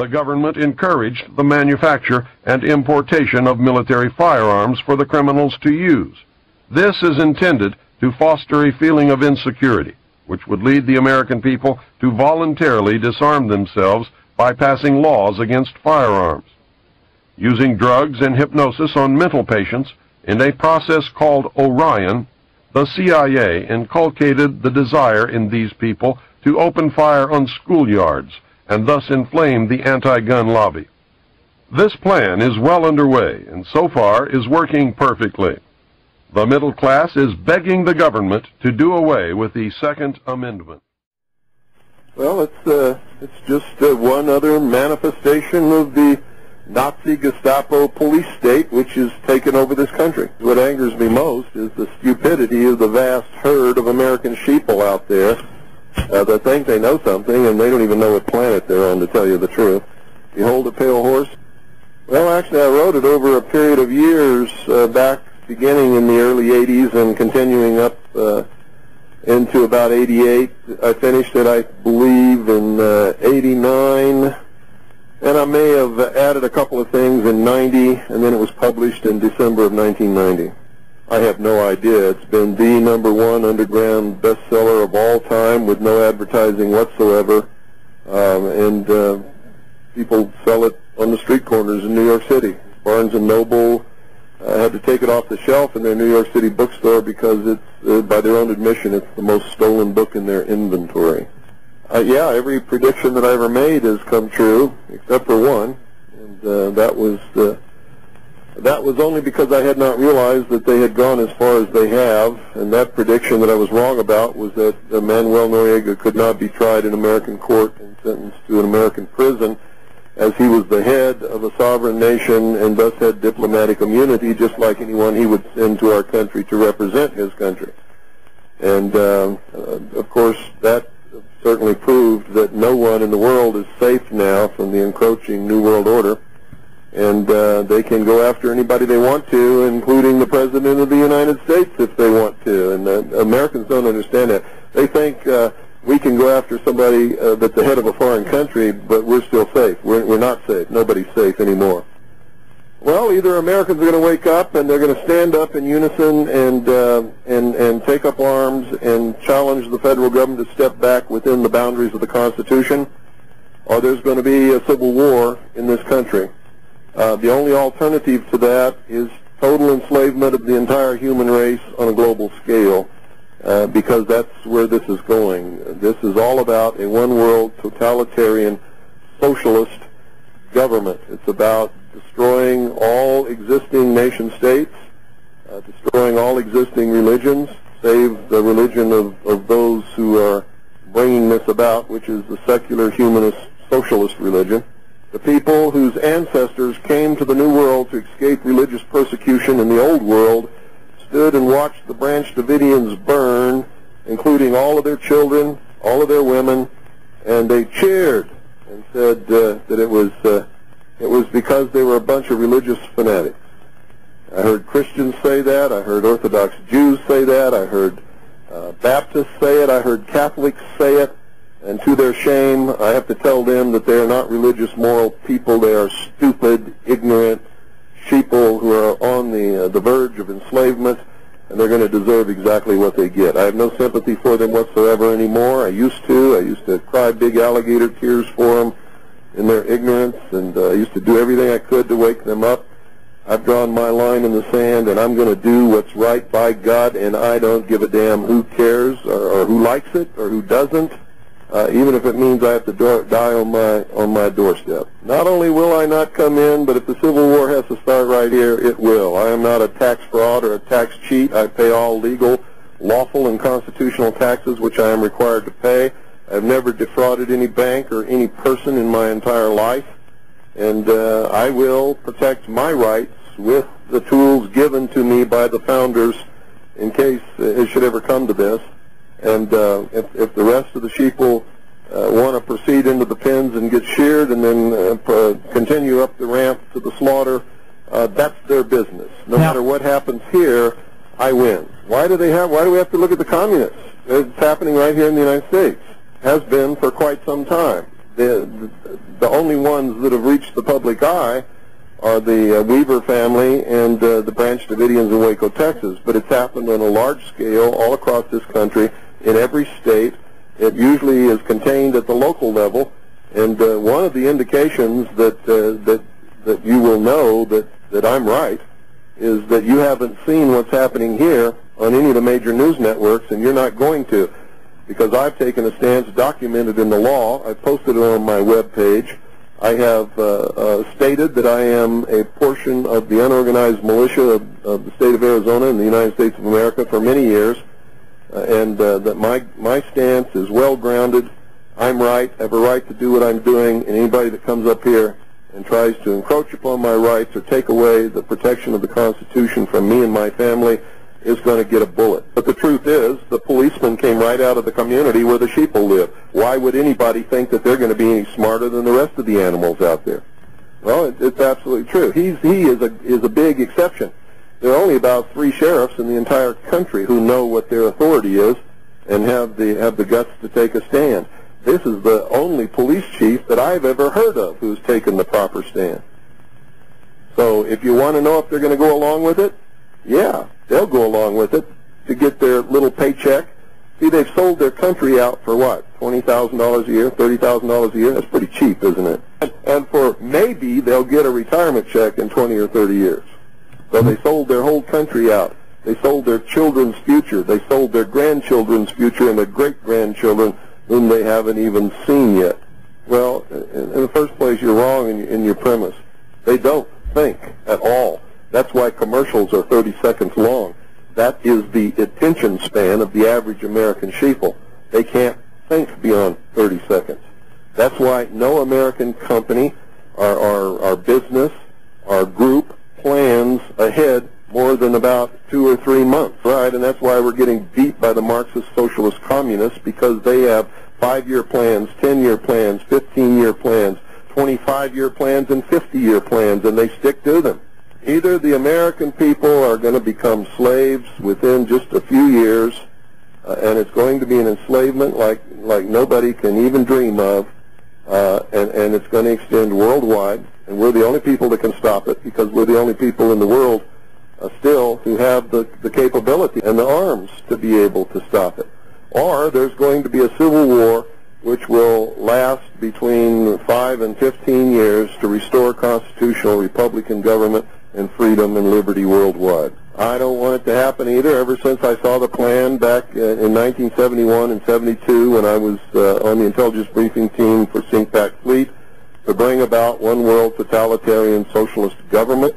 The government encouraged the manufacture and importation of military firearms for the criminals to use. This is intended to foster a feeling of insecurity, which would lead the American people to voluntarily disarm themselves by passing laws against firearms. Using drugs and hypnosis on mental patients in a process called Orion, the CIA inculcated the desire in these people to open fire on schoolyards and thus inflame the anti-gun lobby. This plan is well underway and so far is working perfectly. The middle class is begging the government to do away with the Second Amendment. Well, it's just one other manifestation of the Nazi Gestapo police state which has taken over this country. What angers me most is the stupidity of the vast herd of American sheeple out there that think they know something and they don't even know what planet they're on, to tell you the truth. Behold a pale horse. Well, actually I wrote it over a period of years back beginning in the early 80s and continuing up into about 88. I finished it, I believe, in 89, and I may have added a couple of things in 90, and then it was published in December of 1990. I have no idea. It's been the #1 underground bestseller of all time with no advertising whatsoever, and people sell it on the street corners in New York City. Barnes & Noble had to take it off the shelf in their New York City bookstore because it's, by their own admission, it's the most stolen book in their inventory. Yeah, every prediction that I ever made has come true, except for one, and that was only because I had not realized that they had gone as far as they have, and that prediction that I was wrong about was that Manuel Noriega could not be tried in American court and sentenced to an American prison, as he was the head of a sovereign nation and thus had diplomatic immunity, just like anyone he would send to our country to represent his country. And, of course, that certainly proved that no one in the world is safe now from the encroaching New World Order, and they can go after anybody they want to, including the President of the United States if they want to. And Americans don't understand that. They think we can go after somebody that's the head of a foreign country, but we're still safe. We're not safe. Nobody's safe anymore. Well, either Americans are going to wake up and they're going to stand up in unison and take up arms and challenge the federal government to step back within the boundaries of the Constitution, or there's going to be a civil war in this country. The only alternative to that is total enslavement of the entire human race on a global scale. Because that's where this is going. This is all about a one-world totalitarian socialist government. It's about destroying all existing nation-states, destroying all existing religions, save the religion of those who are bringing this about, which is the secular humanist socialist religion. The people whose ancestors came to the New World to escape religious persecution in the Old World stood and watched the Branch Davidians burn, including all of their children, all of their women, and they cheered and said that it was because they were a bunch of religious fanatics. I heard Christians say that. I heard Orthodox Jews say that. I heard Baptists say it. I heard Catholics say it. And to their shame, I have to tell them that they are not religious, moral people. They are stupid, ignorant sheeple who are on the verge of enslavement, and they're going to deserve exactly what they get. I have no sympathy for them whatsoever anymore. I used to cry big alligator tears for them in their ignorance, and I used to do everything I could to wake them up. I've drawn my line in the sand, and I'm going to do what's right by God, and I don't give a damn who cares or who likes it or who doesn't. Even if it means I have to die on my doorstep. Not only will I not come in, but if the Civil War has to start right here, it will. I am not a tax fraud or a tax cheat. I pay all legal, lawful, and constitutional taxes which I am required to pay. I've never defrauded any bank or any person in my entire life, and I will protect my rights with the tools given to me by the founders in case it should ever come to this. And if the rest of the sheeple want to proceed into the pens and get sheared and then continue up the ramp to the slaughter, that's their business. No matter what happens here, I win. Why do we have to look at the communists? It's happening right here in the United States. Has been for quite some time. the only ones that have reached the public eye are the Weaver family and the Branch Davidians in Waco, Texas. But it's happened on a large scale all across this country, in every state. It usually is contained at the local level. And one of the indications that you will know that I'm right is that you haven't seen what's happening here on any of the major news networks, and you're not going to, because I've taken a stance documented in the law. I've posted it on my web page. I have stated that I am a portion of the unorganized militia of the state of Arizona in the United States of America for many years, and that my stance is well-grounded. I'm right. I have a right to do what I'm doing, and anybody that comes up here and tries to encroach upon my rights or take away the protection of the Constitution from me and my family is going to get a bullet. But the truth is, the policeman came right out of the community where the sheeple live. Why would anybody think that they're going to be any smarter than the rest of the animals out there? Well, it's absolutely true. He is a big exception. There are only about 3 sheriffs in the entire country who know what their authority is and have the guts to take a stand. This is the only police chief that I've ever heard of who's taken the proper stand. So if you want to know if they're going to go along with it, yeah, they'll go along with it to get their little paycheck. See, they've sold their country out for what, $20,000 a year, $30,000 a year? That's pretty cheap, isn't it? And for maybe they'll get a retirement check in 20 or 30 years. So they sold their whole country out. They sold their children's future. They sold their grandchildren's future and their great-grandchildren whom they haven't even seen yet. Well, in the first place, you're wrong in your premise. They don't think at all. That's why commercials are 30 seconds long. That is the attention span of the average American sheeple. They can't think beyond 30 seconds. That's why no American company, our business, our group plans ahead more than about 2 or 3 months, right? And that's why we're getting beat by the Marxist socialist communists, because they have 5-year plans, 10-year plans, 15-year plans, 25-year plans, and 50-year plans, and they stick to them. Either the American people are going to become slaves within just a few years, and it's going to be an enslavement like nobody can even dream of, and it's going to extend worldwide, and we're the only people that can stop it, because we're the only people in the world still who have the capability and the arms to be able to stop it. Or there's going to be a civil war which will last between 5 and 15 years to restore constitutional Republican government and freedom and liberty worldwide. I don't want it to happen either. Ever since I saw the plan back in 1971 and 72 when I was on the intelligence briefing team for CINCPAC Fleet to bring about one world totalitarian socialist government,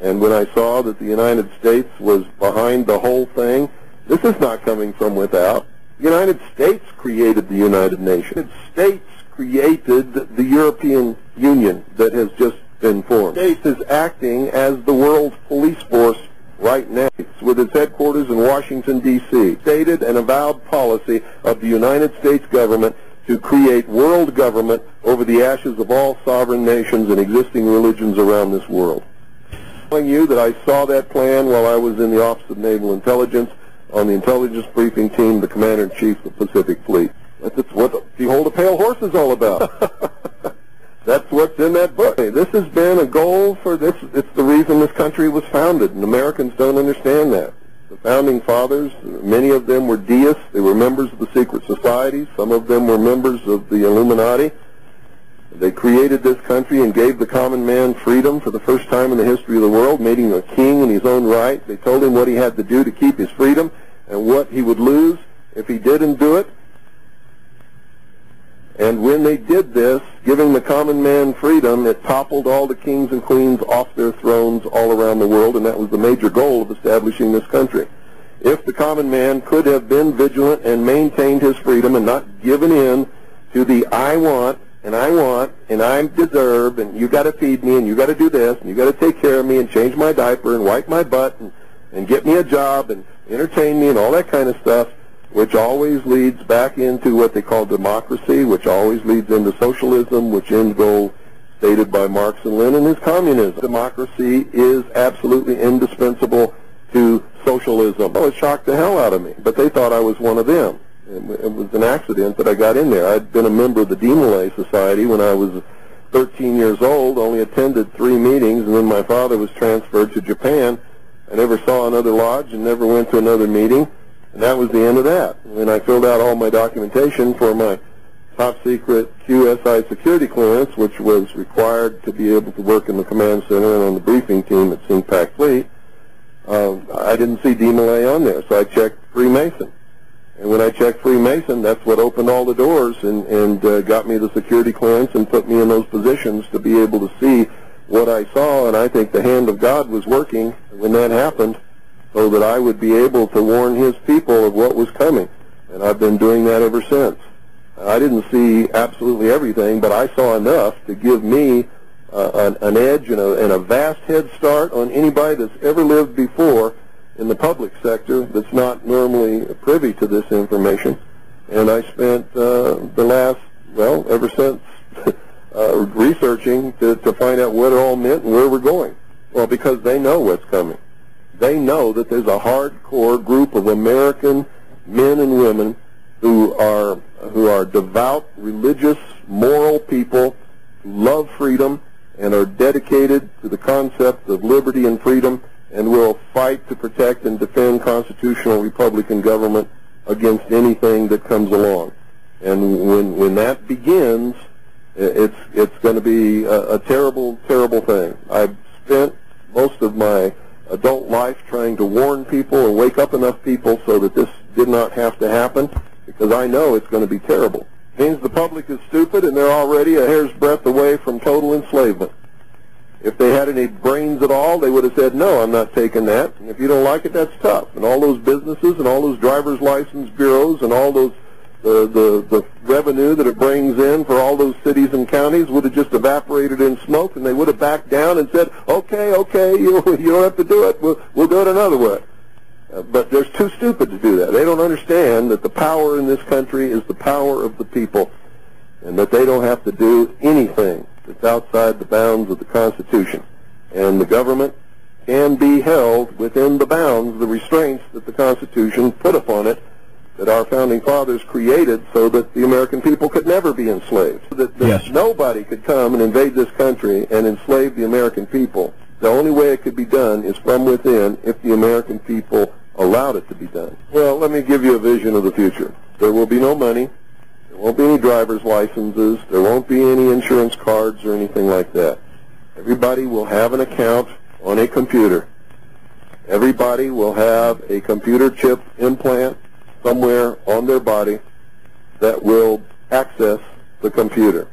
and when I saw that the United States was behind the whole thing, this is not coming from without. The United States created the United Nations. The United States created the European Union that has just been formed. The States is acting as the world's police force right now, with its headquarters in Washington, D.C. Stated and avowed policy of the United States government to create world government over the ashes of all sovereign nations and existing religions around this world. I'm telling you that I saw that plan while I was in the Office of Naval Intelligence on the intelligence briefing team, the Commander-in-Chief of the Pacific Fleet. That's what Behold a Pale Horse is all about. That's what's in that book. This has been a goal for this. It's the reason this country was founded, and Americans don't understand that. The founding fathers, many of them were deists. They were members of the secret societies. Some of them were members of the Illuminati. They created this country and gave the common man freedom for the first time in the history of the world, made him a king in his own right. They told him what he had to do to keep his freedom and what he would lose if he didn't do it. And when they did this, giving the common man freedom, it toppled all the kings and queens off their thrones all around the world, and that was the major goal of establishing this country. If the common man could have been vigilant and maintained his freedom and not given in to the I want, and I deserve, and you got to feed me, and you got to do this, and you got to take care of me, and change my diaper, and wipe my butt, and get me a job, and entertain me, and all that kind of stuff, which always leads back into what they call democracy, which always leads into socialism, which end goal stated by Marx and Lenin is communism. Democracy is absolutely indispensable to socialism. Well, it shocked the hell out of me, but they thought I was one of them. It was an accident that I got in there. I'd been a member of the Njoy Society when I was 13 years old, only attended 3 meetings, and then my father was transferred to Japan. I never saw another lodge and never went to another meeting, and that was the end of that. And I filled out all my documentation for my top-secret QSI security clearance, which was required to be able to work in the command center and on the briefing team at CINPAC Fleet. I didn't see DMLA on there, so I checked Freemason. And when I checked Freemason, that's what opened all the doors and got me the security clearance and put me in those positions to be able to see what I saw. And I think the hand of God was working when that happened so that I would be able to warn His people of what was coming. And I've been doing that ever since. I didn't see absolutely everything, but I saw enough to give me an edge and a vast head start on anybody that's ever lived before in the public sector that's not normally privy to this information. And I spent the last, well, ever since researching to find out what it all meant and where we're going. Well, because they know what's coming. They know that there's a hardcore group of American men and women who are devout, religious, moral people who love freedom and are dedicated to the concept of liberty and freedom and will fight to protect and defend constitutional Republican government against anything that comes along. And when that begins, it's going to be a terrible, terrible thing. I've spent most of my adult life trying to warn people and wake up enough people so that this did not have to happen, because I know it's going to be terrible. It means the public is stupid and they're already a hair's breadth away from total enslavement. If they had any brains at all, they would have said, no, I'm not taking that. And if you don't like it, that's tough. And all those businesses and all those driver's license bureaus and all those the revenue that it brings in for all those cities and counties would have just evaporated in smoke, and they would have backed down and said, okay, you don't have to do it. We'll do it another way. But they're too stupid to do that. They don't understand that the power in this country is the power of the people, and that they don't have to do anything that's outside the bounds of the Constitution. And the government can be held within the bounds, the restraints that the Constitution put upon it, that our founding fathers created so that the American people could never be enslaved. That Yes. Nobody could come and invade this country and enslave the American people. The only way it could be done is from within if the American people allowed it to be done. Well, let me give you a vision of the future. There will be no money. There won't be any driver's licenses. There won't be any insurance cards or anything like that. Everybody will have an account on a computer. Everybody will have a computer chip implant somewhere on their body that will access the computer.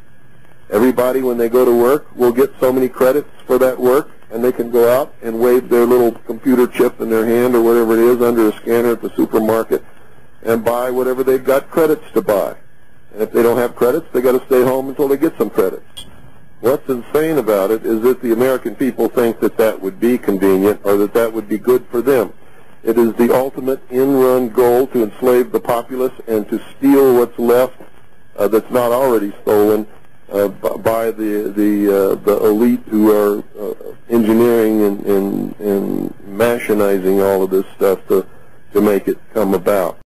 Everybody, when they go to work, will get so many credits for that work, and they can go out and wave their little computer chip in their hand or whatever it is under a scanner at the supermarket and buy whatever they've got credits to buy. And if they don't have credits, they've got to stay home until they get some credits. What's insane about it is that the American people think that that would be convenient or that that would be good for them. It is the ultimate in-run goal to enslave the populace and to steal what's left that's not already stolen by the elite who are engineering and machinizing all of this stuff to make it come about.